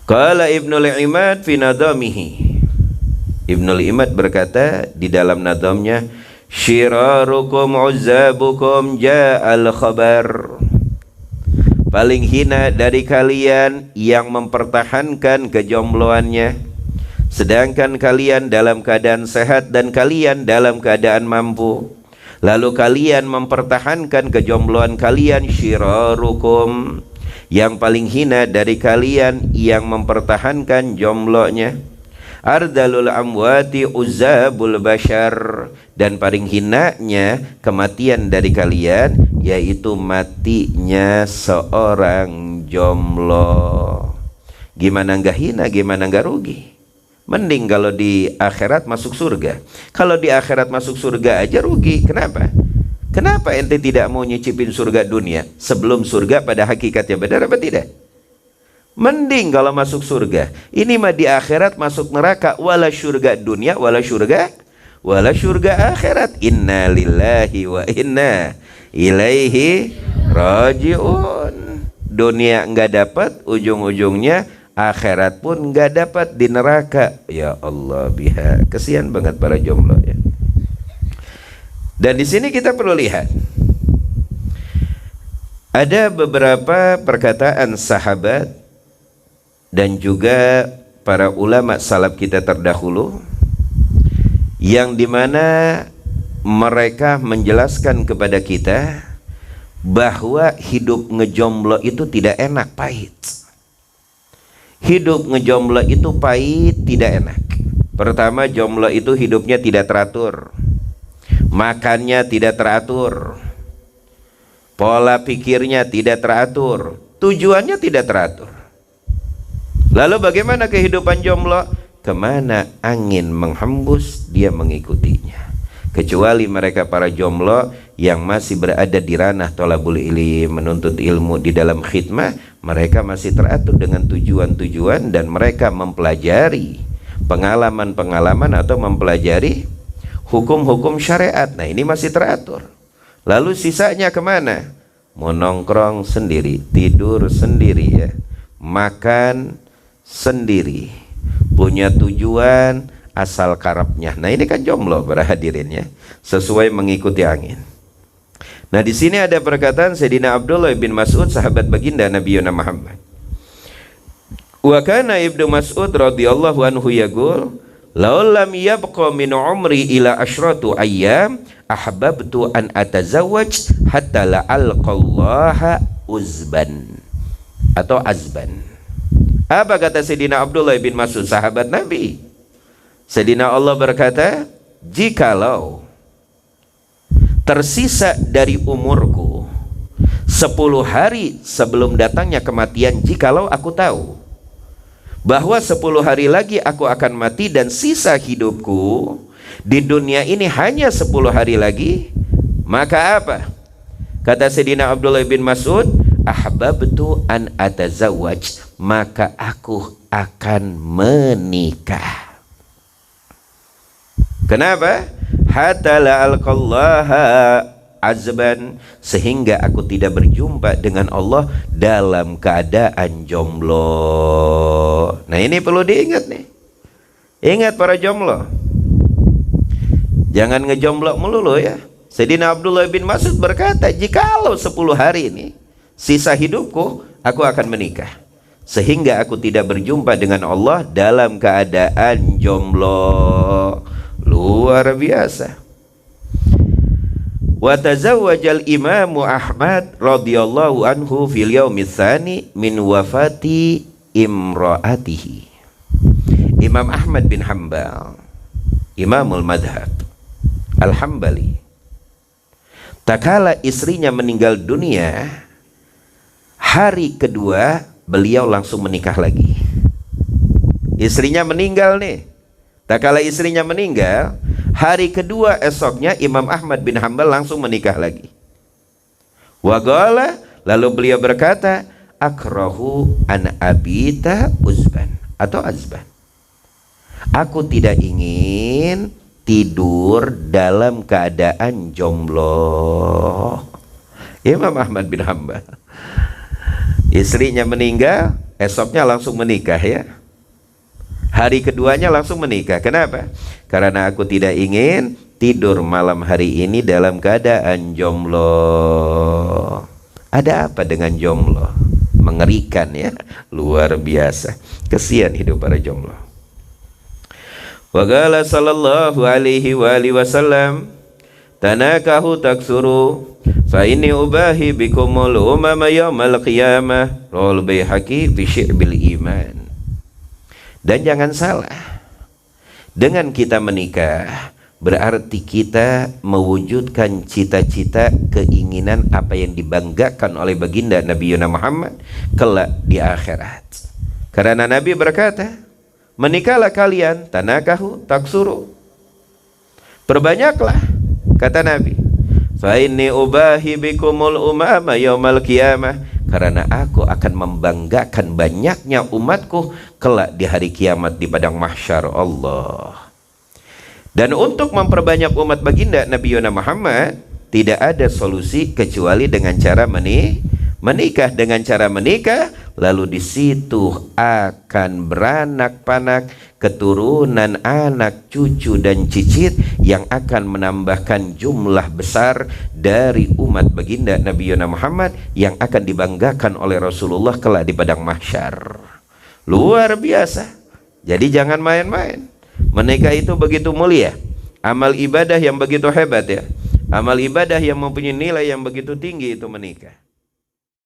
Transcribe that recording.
Qala Ibnul Imad fi nadamihi. Ibnul Imad berkata di dalam nadamnya, syirarukum uzzabukum ja'al khabar. Paling hina dari kalian yang mempertahankan kejombloannya, sedangkan kalian dalam keadaan sehat dan kalian dalam keadaan mampu. Lalu kalian mempertahankan kejombloan kalian, syirarukum, yang paling hina dari kalian yang mempertahankan jomblonya. Ardalul amwati uzabul bashar, dan paling hinanya kematian dari kalian yaitu matinya seorang jomblo. Gimana nggak hina, gimana nggak rugi? Mending kalau di akhirat masuk surga. Kalau di akhirat masuk surga aja rugi. Kenapa? Kenapa ente tidak mau nyicipin surga dunia sebelum surga pada hakikatnya benar apa tidak? Mending kalau masuk surga. Ini mah di akhirat masuk neraka. Wala surga dunia, wala surga akhirat. Inna lillahi wa inna ilaihi rajiun. Dunia nggak dapat, ujung-ujungnya akhirat pun nggak dapat, di neraka. Ya Allah, biha. Kesian banget para jomblo ya. Dan di sini kita perlu lihat ada beberapa perkataan sahabat dan juga para ulama salaf kita terdahulu yang dimana mereka menjelaskan kepada kita bahwa hidup ngejomblo itu tidak enak, pahit. Hidup ngejomblo itu pahit, tidak enak. Pertama, jomblo itu hidupnya tidak teratur, makannya tidak teratur, pola pikirnya tidak teratur, tujuannya tidak teratur. Lalu bagaimana kehidupan jomblo? Kemana angin menghembus dia mengikutinya. Kecuali mereka para jomblo yang masih berada di ranah thalabul ilmi, menuntut ilmu di dalam khidmah, mereka masih teratur dengan tujuan-tujuan dan mereka mempelajari pengalaman-pengalaman atau mempelajari hukum-hukum syariat. Nah, ini masih teratur. Lalu sisanya kemana? Mau nongkrong sendiri, tidur sendiri ya, makan sendiri, punya tujuan asal karapnya. Nah, ini kan jomblo para hadirin ya, sesuai mengikuti angin. Nah, di sini ada perkataan Sayyidina Abdullah bin Mas'ud, sahabat baginda Nabi Muhammad. Wa kana Ibnu Mas'ud radhiyallahu anhu yaqul, "Law lam yabqa min umri ila asyratu ayyam, ahbabtu an atazawwaj hatta la alqallaha uzban," atau azban. Apa kata Sayyidina Abdullah bin Mas'ud, sahabat Nabi? Sayyidina Allah berkata, jikalau tersisa dari umurku 10 hari sebelum datangnya kematian, jikalau aku tahu bahwa 10 hari lagi aku akan mati dan sisa hidupku di dunia ini hanya 10 hari lagi, maka apa? Kata Sayyidina Abdullah bin Mas'ud, ahbabtu an atazawwaj, maka aku akan menikah. Kenapa? Hatta la alqallaha azban, sehingga aku tidak berjumpa dengan Allah dalam keadaan jomblo. Nah, ini perlu diingat nih. Ingat para jomblo, jangan ngejomblo melulu ya. Sayyidina Abdullah bin Mas'ud berkata, jikalau 10 hari ini sisa hidupku, aku akan menikah, sehingga aku tidak berjumpa dengan Allah dalam keadaan jomblo. Luar biasa. Wa tazawwajal Imamu Ahmad radhiyallahu anhu fil yaumits tsani min wafati imraatihi. Imam Ahmad bin Hanbal, Imamul Madhab Al-Hambali, tatkala istrinya meninggal dunia, hari kedua beliau langsung menikah lagi. Istrinya meninggal nih. Tatkala istrinya meninggal, hari kedua esoknya Imam Ahmad bin Hanbal langsung menikah lagi. Wa qala, lalu beliau berkata, akrahu an abita uzban atau azban. Aku tidak ingin tidur dalam keadaan jomblo. Imam Ahmad bin Hanbal, istrinya meninggal, esoknya langsung menikah ya. Hari keduanya langsung menikah. Kenapa? Karena aku tidak ingin tidur malam hari ini dalam keadaan jomblo. Ada apa dengan jomblo? Mengerikan ya, luar biasa. Kesian hidup para jomblo. Wa qala sallallahu alaihi wa alihi wasallam, tanakahu taksuru fa inni ubahi bikumul umama yaumal qiyamah. Rawal Baihaqi fi Syu'bil Iman. Dan jangan salah, dengan kita menikah berarti kita mewujudkan cita-cita, keinginan apa yang dibanggakan oleh baginda Nabi Yuna Muhammad kelak di akhirat. Karena Nabi berkata, menikahlah kalian, tanakahu taksuru, perbanyaklah, kata Nabi, fa inni ubahi bikumul umama yaumal qiyamah, karena aku akan membanggakan banyaknya umatku kelak di hari kiamat di padang mahsyar Allah. Dan untuk memperbanyak umat baginda Nabi Yuna Muhammad, tidak ada solusi kecuali dengan cara menikah. Dengan cara menikah, lalu di situ akan beranak panak keturunan, anak, cucu dan cicit yang akan menambahkan jumlah besar dari umat baginda Nabi Yuna Muhammad yang akan dibanggakan oleh Rasulullah kelak di padang mahsyar. Luar biasa. Jadi jangan main-main. Menikah itu begitu mulia, amal ibadah yang begitu hebat ya, amal ibadah yang mempunyai nilai yang begitu tinggi itu menikah.